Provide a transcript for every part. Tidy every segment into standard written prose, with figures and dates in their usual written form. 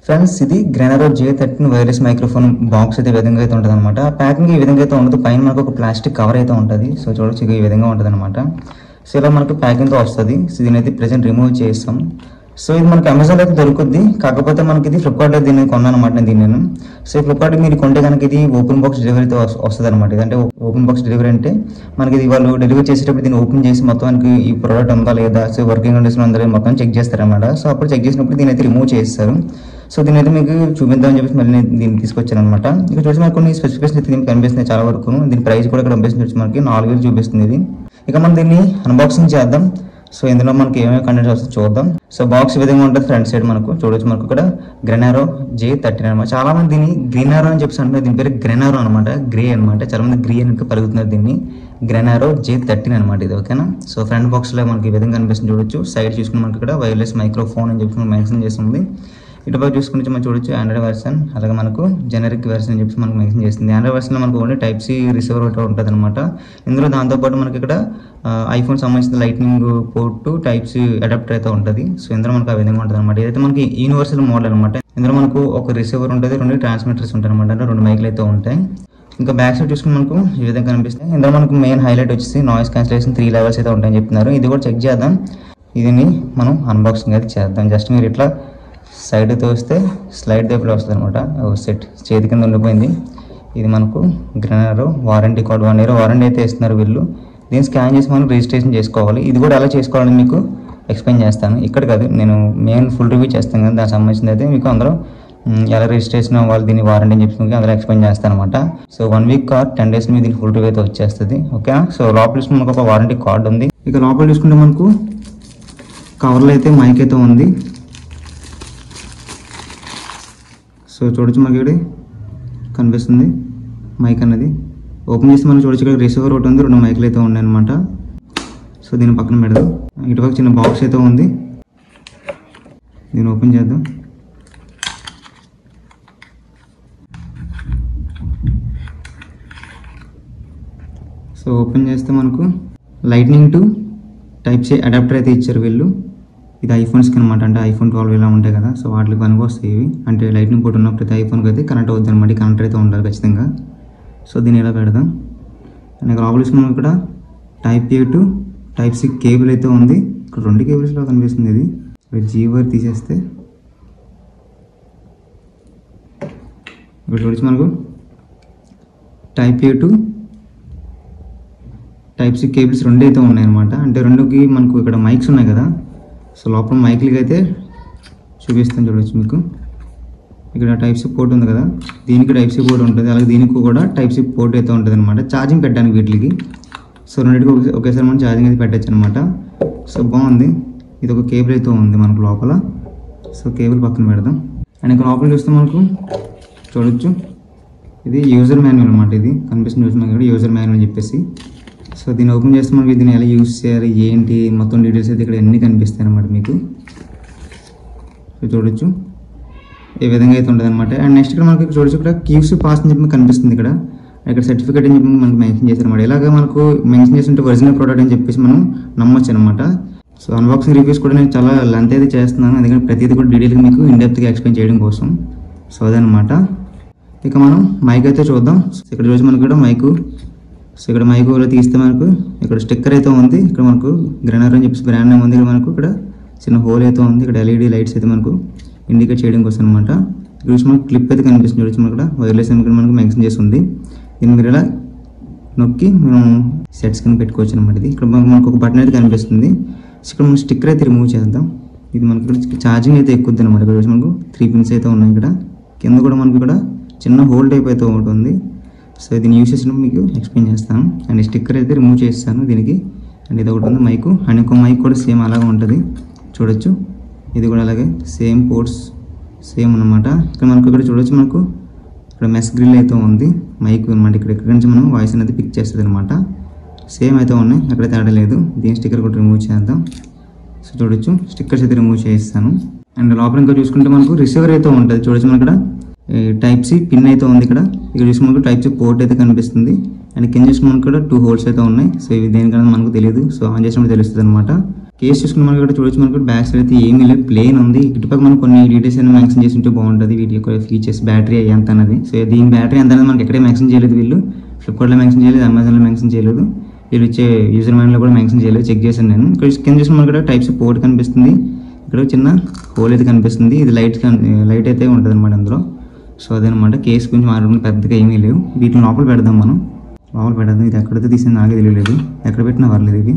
Friends ఇది గ్రెనరో J13 wireless microphone box అయితే ఈ విధంగా అయితే ఉంటుంది అనమాట. ప్యాకింగ్ ఈ విధంగా అయితే ఉండదు, పైన మనకు ఒక ప్లాస్టిక్ కవర్ అయితే ఉంటుంది. సో చూడొచ్చు ఈ విధంగా ఉంటుంది అనమాట. సో ఇలా మనకు ప్యాకింగ్తో వస్తుంది. సో దీని అయితే ప్రెజెంట్ రిమూవ్ చేస్తాం. సో ఇది మనకి అమెజాన్లో అయితే దొరుకుద్ది, కాకపోతే మనకి ఇది ఫ్లిప్కార్ట్లో దీన్ని కొన్నాను అనమాట నేను. సో ఫ్లిప్కార్ట్ మీరు కొంటే కనుక ఇది ఓపెన్ బాక్స్ డెలివరీతో వస్తుంది అనమాట. ఇదంటే ఓపెన్ బాక్స్ డెలివరీ అంటే మనకి ఇది వాళ్ళు డెలివరీ చేసేటప్పుడు దీన్ని ఓపెన్ చేసి మొత్తం మనకి ఈ ప్రోడక్ట్ ఉందా లేదా, సో వర్కింగ్ కండిషన్ ఉందా లేదా మొత్తం చెక్ చేస్తారన్నమాట. సో అప్పుడు చెక్ చేసినప్పుడు దీని అయితే రిమూవ్ చేస్తారు. సో దీని అయితే మీకు చూపిద్దామని చెప్పేసి మళ్ళీ నేను దీన్ని తీసుకొచ్చాను అనమాట. ఇక్కడ చూసి మనకు కొన్ని స్పెసిఫికేషన్ అయితే దీనికి కనిపిస్తున్నాయి చాలా వరకు. దీని ప్రైస్ కూడా ఇక్కడ కనిపిస్తుంది, వచ్చి మనకి 4,000 చూపిస్తుంది ఇది. ఇక మనం దీన్ని అన్బాక్సింగ్ చేద్దాం. సో ఇందులో మనకి ఏమేమి కంటెంట్స్ వస్తుందో చూద్దాం. సో బాక్స్ ఈ విధంగా ఉంటుంది. ఫ్రంట్ సైడ్ మనకు చూడొచ్చు, మనకు ఇక్కడ గ్రెనరో J13 అనమాట. చాలా మంది దీన్ని గ్రీనరో అని చెప్పేసి అంటున్నారు, దీని పేరు గ్రెనరో అనమాట, గ్రే అనమాట. చాలా మంది గ్రీ అని పలుకుతున్నారు దీన్ని. గ్రెనరో J13 అనమాట ఇది, ఓకేనా. సో ఫ్రంట్ బాక్స్ లో మనకి ఈ విధంగా కనిపిస్తుంది చూడొచ్చు. సైడ్ చూసుకుని మనకి ఇక్కడ వైర్లెస్ మైక్రోఫోన్ అని చెప్పి మెన్షన్ చేస్తుంది. ఇటుపక్క చూసుకుంటే మనం చూడొచ్చు ఆండ్రాయిడ్ వెర్షన్, అలాగే మనకు జెనరిక్ వెర్షన్ అని చెప్పి మనకు మెన్షన్ చేస్తుంది. ఆండ్రాయిడ్ వెర్షన్లో మనకు ఓన్లీ టైప్ సి రిసీవర్ ఒకటి ఉంటుంది అనమాట. ఇందులో దాంతోపాటు మనకి ఇక్కడ ఐఫోన్ సంబంధించిన lightning port type C adapter అయితే ఉంటుంది. సో ఇందులో మనకు ఆ విధంగా ఉంటుంది అనమాట. ఇదైతే మనకి యూనివర్సల్ మోడల్ అనమాట. ఇందులో మనకు ఒక రిసీవర్ ఉంటుంది, 2 ట్రాన్స్మిటర్స్ ఉంటాయి అనమాట, అంటే 2 మైక్లు అయితే ఉంటాయి. ఇంకా బ్యాక్ సైడ్ చూసుకుని మనకు ఈ విధంగా కనిపిస్తాయి. ఇందులో మనకు మెయిన్ హైలైట్ వచ్చేసి నాయిస్ క్యాన్సిలేషన్ 3 లెవెల్స్ అయితే ఉంటాయని చెప్తున్నారు. ఇది కూడా చెక్ చేద్దాం. దీన్ని మనం అన్బాక్సింగ్ అయితే చేద్దాం. జస్ట్ మీరు ఇట్లా సైడ్ తోస్తే స్లైడ్ దగ్గర వస్తుంది అనమాట. సెట్ చేతి కింద ఉండిపోయింది. ఇది మనకు గ్రెనరో వారంటీ కార్డ్ 1 year వారంటీ అయితే ఇస్తున్నారు వీళ్ళు. దీన్ని స్కాన్ చేసి మనం రిజిస్ట్రేషన్ చేసుకోవాలి. ఇది కూడా ఎలా చేసుకోవాలని మీకు ఎక్స్ప్లెయిన్ చేస్తాను. ఇక్కడ కాదు, నేను మెయిన్ ఫుల్ రివ్యూ చేస్తాను కదా, దానికి సంబంధించింది అయితే మీకు అందరూ ఎలా రిజిస్ట్రేషన్ అవ్వాలి దీన్ని వారంటీ అని చెప్పి అందులో ఎక్స్ప్లెయిన్ చేస్తాను అనమాట. సో 1 week or 10 days మీద దీని ఫుల్ రివ్యూ అయితే వచ్చేస్తుంది, ఓకే. సో లోపల చూసుకుంటే మనకు ఒక వారంటీ కార్డ్ ఉంది. ఇక లోపల చూసుకుంటే మనకు కవర్లో అయితే మైక్ అయితే ఉంది. సో చూడొచ్చు మనకి ఇక్కడ కనిపిస్తుంది మైక్ అన్నది. ఓపెన్ చేసి మనం చూడొచ్చు ఇక్కడ రిసీవర్ ఒకటి ఉంది, 2 మైక్లు అయితే ఉన్నాయి అనమాట. సో దీని పక్కన పెడదాం. ఇటుపక్క చిన్న బాక్స్ అయితే ఉంది, దీన్ని ఓపెన్ చేద్దాం. సో ఓపెన్ చేస్తే మనకు lightning to type C adapter అయితే ఇచ్చారు వీళ్ళు. ఇది ఐఫోన్స్కి అనమాట, అంటే ఐఫోన్ 12 ఇలా ఉంటాయి కదా, సో వాటికి పనికి వస్తాయి ఇవి. అంటే లైట్నింగ్ పోర్ట్ ఉన్న ప్రతి ఐఫోన్కి అయితే కనెక్ట్ అవుతుంది అనమాట. ఈ కనెక్టర్ అయితే ఉండాలి ఖచ్చితంగా. సో దీన్ని ఇలా పెడదాం. అండ్ లోపల చూసుకున్నాం ఇక్కడ type A to type C cable అయితే ఉంది. ఇక్కడ 2 కేబుల్స్లో కనిపిస్తుంది. ఇది ఇక్కడ జీ వైర్ తీసేస్తే ఇక్కడ చూడొచ్చు మనకు type A to type C cables 2 అయితే ఉన్నాయి అనమాట. అంటే 2కి మనకు ఇక్కడ మైక్స్ ఉన్నాయి కదా, సో లోపల మైక్లకి అయితే చూపిస్తాను చూడవచ్చు మీకు. ఇక్కడ టైప్ సి పోర్ట్ ఉంది కదా, దీనికి టైప్ సి పోర్ట్ ఉంటుంది, అలాగే దీనికి కూడా టైప్ సి పోర్ట్ అయితే ఉంటుంది అనమాట, ఛార్జింగ్ పెట్టడానికి వీటికి. సో 2కి ఒకేసారి మనం ఛార్జింగ్ అయితే పెట్టచ్చు అనమాట. సో బాగుంది. ఇది ఒక కేబుల్ అయితే ఉంది మనకు లోపల. సో కేబుల్ పక్కన పెడదాం. అండ్ ఇంకా లోపల చూస్తే మనకు చూడొచ్చు ఇది యూజర్ మాన్యువల్ అనమాట. ఇది కనిపిస్తుంది చూస్తున్నాం ఇక్కడ యూజర్ మాన్యువల్ అని చెప్పేసి. సో దీన్ని ఓపెన్ చేస్తే మనకి దీన్ని ఎలా యూజ్ చేయాలి ఏంటి మొత్తం డీటెయిల్స్ అయితే ఇక్కడ అన్నీ కనిపిస్తాయి అనమాట మీకు. సో చూడొచ్చు ఏ విధంగా అయితే ఉంటుంది అనమాట. అండ్ నెక్స్ట్ ఇక్కడ మనకి చూడొచ్చు ఇక్కడ క్యూసీ పాస్ అని చెప్పి కనిపిస్తుంది. ఇక్కడ సర్టిఫికేట్ అని చెప్పి మనకు మెన్షన్ చేశారు అనమాట. ఇలాగ మనకు మెన్షన్ చేస్తుంటే ఒరిజినల్ ప్రోడక్ట్ అని చెప్పేసి మనం నమ్మొచ్చు అనమాట. సో అన్బాక్సింగ్ రివ్యూస్ కూడా నేను చాలా లెంత్ అయితే చేస్తున్నాను, ఎందుకంటే ప్రతిదీ కూడా డీటెయిల్గా మీకు ఇన్డెప్త్గా ఎక్స్ప్లెయిన్ చేయడం కోసం. సో అదనమాట. ఇక మనం మైక్ అయితే చూద్దాం. ఇక్కడ చూసి మనకు కూడా మైకు. సో ఇక్కడ మైకులో తీస్తే మనకు ఇక్కడ స్టిక్కర్ అయితే ఉంది. ఇక్కడ మనకు గ్రెనరో అని చెప్పేసి బ్రాండ్ నేమ్ ఉంది. ఇక్కడ మనకు ఇక్కడ చిన్న హోల్ అయితే ఉంది. ఇక్కడ ఎల్ఈడి లైట్స్ అయితే మనకు ఇండికేట్ చేయడం కోసం అనమాట. ఇక్కడ చూసి మనకు క్లిప్ అయితే కనిపిస్తుంది చూడొచ్చు మనకు ఇక్కడ వైర్లెస్ అని మనకు మెన్షన్ చేసి ఉంది. దీన్ని మీరు ఇలా నొక్కి మనం సెట్స్ కింద పెట్టుకోవచ్చు అనమాట. ఇది ఇక్కడ మనకు ఒక బటన్ అయితే కనిపిస్తుంది. ఇక్కడ మనం స్టిక్కర్ అయితే రిమూవ్ చేద్దాం. ఇది మనకి ఇక్కడ ఛార్జింగ్ అయితే ఎక్కుద్ది అనమాట. ఇక్కడ చూసి మనకు 3 pins అయితే ఉన్నాయి. ఇక్కడ కింద కూడా మనకు ఇక్కడ చిన్న హోల్ టైప్ అయితే ఉంటుంది. సో దీన్ని యూజ్ చేసినప్పుడు మీకు ఎక్స్ప్లెయిన్ చేస్తాను. అండ్ స్టిక్కర్ అయితే రిమూవ్ చేస్తాను దీనికి. అండ్ ఇది ఒకటి ఉంది మైకు. అండ్ ఇంకో మైక్ కూడా సేమ్ అలాగే ఉంటుంది చూడొచ్చు. ఇది కూడా అలాగే సేమ్ పోర్ట్స్ సేమ్ అనమాట. ఇక్కడ మనకు ఇక్కడ చూడొచ్చు మనకు ఇక్కడ మెస్ గ్రిల్ అయితే ఉంది మైక్ అనమాట. ఇక్కడ నుంచి మనం వాయిస్ అనేది పిక్ చేస్తుంది అనమాట. సేమ్ అయితే ఉన్నాయి, అక్కడ తేడా లేదు. దీని స్టిక్కర్ కూడా రిమూవ్ చేద్దాం. సో చూడొచ్చు స్టిక్కర్స్ అయితే రిమూవ్ చేస్తాను. అండ్ లోపల ఇంకా చూసుకుంటే మనకు రిసీవర్ అయితే ఉంటుంది చూడొచ్చు. మనకి ఇక్కడ టైప్ సి పిన్ అయితే ఉంది. ఇక్కడ చూసి మనకు టైప్ సి పోర్ట్ అయితే కనిపిస్తుంది. అండ్ కింద చూసి మనకు కూడా 2 holes అయితే ఉన్నాయి. సో ఇవి దేనికన్నా మనకు తెలియదు. సో ఆన్ చేసినప్పుడు తెలుస్తుంది అనమాట. కేస్ చూసుకుని మనకి ఇక్కడ చూడొచ్చు, మనకు బ్యాక్ సైడ్ అయితే ఏమీ లేదు, ప్లేన్ ఉంది. ఇటుపక్క మనం కొన్ని డీటెయిల్స్ అనేది మెన్షన్ చేసి ఉంటే బాగుంటుంది వీటి యొక్క ఫీచర్స్, బ్యాటరీ ఎంత అన్నది. సో దీని బ్యాటరీ ఎంత అనేది మనకి ఎక్కడే మెన్షన్ చేయలేదు వీళ్ళు, ఫ్లిప్కార్ట్లో మెన్షన్ చేయలేదు, అమెజాన్లో మెన్షన్ చేయలేదు, వీళ్ళు ఇచ్చే యూజర్ మైండ్లో కూడా మెన్షన్ చేయలేదు, చెక్ చేశాను నేను. ఇక్కడ కింద చూసి మనకి ఇక్కడ టైప్స్ పోర్ట్ కనిపిస్తుంది, ఇక్కడ చిన్న హోల్ అయితే కనిపిస్తుంది, ఇది లైట్ అయితే ఉంటుంది అనమాట అందులో. సో అదనమాట కేసు కొంచెం మారడం పెద్దగా ఏమీ లేవు. వీటిని లోపల పెడదాం, మనం లోపల పెడదాం. ఇది ఎక్కడైతే తీసింది నాకే తెలియలేదు, ఎక్కడ పెట్టినా పర్లేదు. ఇది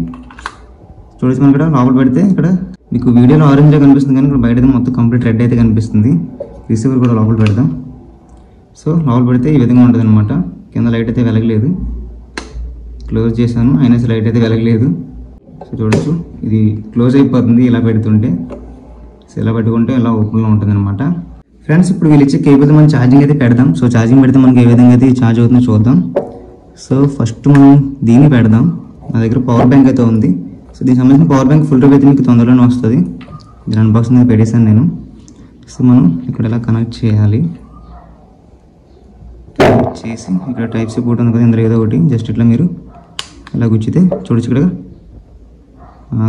చూడొచ్చు మనం ఇక్కడ లోపల పెడితే ఇక్కడ మీకు వీడియోలో ఆరెంజ్గా కనిపిస్తుంది, కానీ ఇక్కడ బయట అయితే మొత్తం కంప్లీట్ రెడ్ అయితే కనిపిస్తుంది. రిసీవర్ కూడా లోపల పెడదాం. సో లోపల పెడితే ఈ విధంగా ఉంటుంది అనమాట. కింద లైట్ అయితే వెలగలేదు, క్లోజ్ చేశాను అయినా సరే లైట్ అయితే వెలగలేదు. సో చూడొచ్చు ఇది క్లోజ్ అయిపోతుంది ఇలా పెడుతుంటే. సో ఇలా పెట్టుకుంటే ఇలా ఓపెన్లో ఉంటుంది అనమాట. ఫ్రెండ్స్ ఇప్పుడు వీళ్ళు ఇచ్చే కేబుల్తో మనం ఛార్జింగ్ అయితే పెడదాం. సో ఛార్జింగ్ పెడితే మనకి ఏ విధంగా అయితే ఛార్జ్ అవుతుందో చూద్దాం. సో ఫస్ట్ మనం దీన్ని పెడదాం. నా దగ్గర పవర్ బ్యాంక్ అయితే ఉంది. సో దీనికి సంబంధించిన పవర్ బ్యాంక్ ఫుల్ రివ్యూ అయితే మీకు తొందరలోనే వస్తుంది. దీని అన్బాక్సింగ్ అయితే పెట్టేశాను నేను. సో మనం ఇక్కడ ఇలా కనెక్ట్ చేయాలి, చేసి ఇక్కడ టైప్ సి పోర్ట్ ఉంది కదా, ఇందులో ఏదో ఒకటి జస్ట్ ఇట్లా మీరు ఇలా గుచ్చితే చూడొచ్చు ఇక్కడ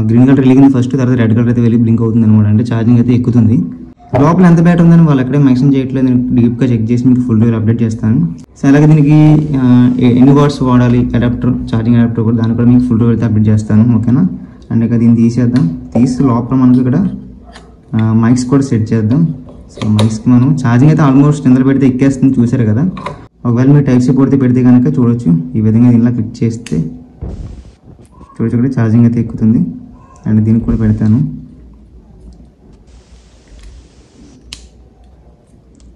గ్రీన్ కలర్ వెలిగింది ఫస్ట్, తర్వాత రెడ్ కలర్ అయితే వెళ్ళి బ్లింక్ అవుతుంది అనమాట. అంటే ఛార్జింగ్ అయితే ఎక్కుతుంది. లోపల ఎంత బ్యాటరీ ఉందని వాళ్ళు ఎక్కడే మెన్షన్ చేయట్లేదు, నేను డీప్గా చెక్ చేసి మీకు ఫుల్ రివ్యూ అప్డేట్ చేస్తాను. సో అలాగే దీనికి ఎన్ని వాట్స్ వాడాలి అడాప్టర్, ఛార్జింగ్ అడాప్టర్ కూడా, దాన్ని కూడా మీకు ఫుల్ రివ్యూ అయితే అప్డేట్ చేస్తాను, ఓకేనా. అండ్ ఇక దీన్ని తీసేద్దాం. తీసి లోపల మనకి ఇక్కడ మైక్స్ కూడా సెట్ చేద్దాం. సో మైక్స్కి మనం ఛార్జింగ్ అయితే ఆల్మోస్ట్ ఇందులో పెడితే ఎక్కేస్తుంది, చూసారు కదా. ఒకవేళ మీరు టైప్ సి పోర్ట్ పెడితే కనుక చూడొచ్చు ఈ విధంగా దీనిలా క్లిక్ చేస్తే చూడొచ్చు ఇక్కడ ఛార్జింగ్ అయితే ఎక్కుతుంది. అండ్ దీనికి కూడా పెడతాను.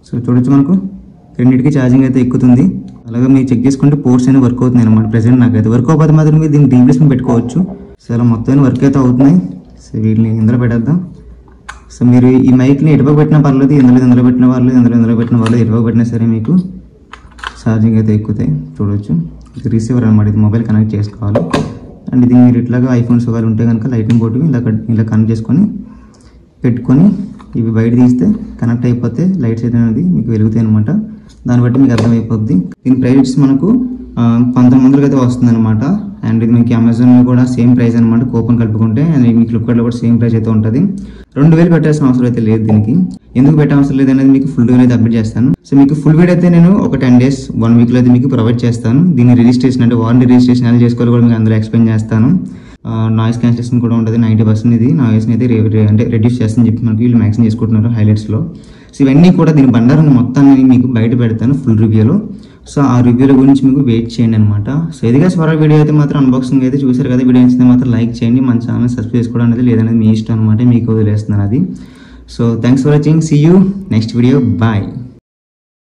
సో చూడొచ్చు మనకు రెండింటికి ఛార్జింగ్ అయితే ఎక్కుతుంది. అలాగే మీరు చెక్ చేసుకుంటే పోర్ట్స్ అనేవి వర్క్ అవుతున్నాయి అనమాట. ప్రెసెంట్ నాకైతే వర్క్ అవ్వకపోతే మాత్రం మీరు దీనికి రీప్లేస్మెంట్ పెట్టుకోవచ్చు. సో అలా మొత్తం వర్క్ అయితే అవుతున్నాయి. సో వీటిని ఇందులో పెట్టేద్దాం. సో మీరు ఈ మైక్ని ఎటుపక్క పెట్టినా పర్లేదు, ఇందులో పెట్టిన పర్లేదు, ఇందులో పెట్టిన పర్లేదు, ఎటుపక్క పెట్టినా సరే మీకు ఛార్జింగ్ అయితే ఎక్కుతాయి. చూడవచ్చు ఇది రిసీవర్ అనమాట, ఇది మొబైల్ కనెక్ట్ చేసుకోవాలి. అండ్ ఇది మీరు ఇట్లాగా ఐఫోన్స్ ఒకవేళ ఉంటే కనుక లైటింగ్ బోర్డు ఇలా కనెక్ట్ చేసుకొని పెట్టుకొని ఇవి బయట తీస్తే కనెక్ట్ అయిపోతే లైట్స్ అయితే అనేది మీకు వెలుగుతాయి అనమాట. దాన్ని బట్టి మీకు అర్థమైపోద్ది. దీని ప్రైస్ మనకు 1900 అయితే వస్తుంది అనమాట. అండ్ ఇది మీకు అమెజాన్లో కూడా సేమ్ ప్రైస్ అనమాట, కూపన్ కలుపుకుంటే. అండ్ మీకు ఫ్లిప్కార్ట్లో కూడా సేమ్ ప్రైస్ అయితే ఉంటుంది. 2000 పెట్టాల్సిన అవసరం అయితే లేదు దీనికి. ఎందుకు పెట్టవసరం లేదు అనేది మీకు ఫుల్ వీడియో అయితే అప్డేట్ చేస్తాను. సో మీకు ఫుల్ వీడియో అయితే నేను ఒక 10 days 1 weekలో అయితే మీకు ప్రొవైడ్ చేస్తాను. దీని రిజిస్ట్రేషన్ అంటే వారంటీ రిజిస్ట్రేషన్ ఎలా చేసుకోవాలి కూడా మీకు అందులో ఎక్స్ప్లెయిన్ చేస్తాను. నాయిస్ క్యాన్సిలేషన్ కూడా ఉంటుంది 90%. ఇది నాయిస్ని అయితే అంటే రెడ్యూస్ చేస్తుందని చెప్పి మనకి వీళ్ళు మ్యాక్సిమం చేసుకుంటున్నారు హైలైట్స్లో. సో ఇవన్నీ కూడా దీని బండారాన్ని మొత్తాన్ని మీకు బయట పెడతాను ఫుల్ రివ్యూలో. సో ఆ రివ్యూల గురించి మీకు వెయిట్ చేయండి అనమాట. సో ఇదిగా స్వర వీడియో అయితే మాత్రం అన్బాక్సింగ్ అయితే చూసారు కదా. వీడియో నచ్చితే మాత్రం లైక్ చేయండి, మన ఛానల్ సబ్స్క్రైబ్ చేసుకోవడం అనేది లేదనేది మీ ఇష్టం అనమాట, మీకు వదిలేస్తున్నాను అది. So thanks for watching, see you next video, bye.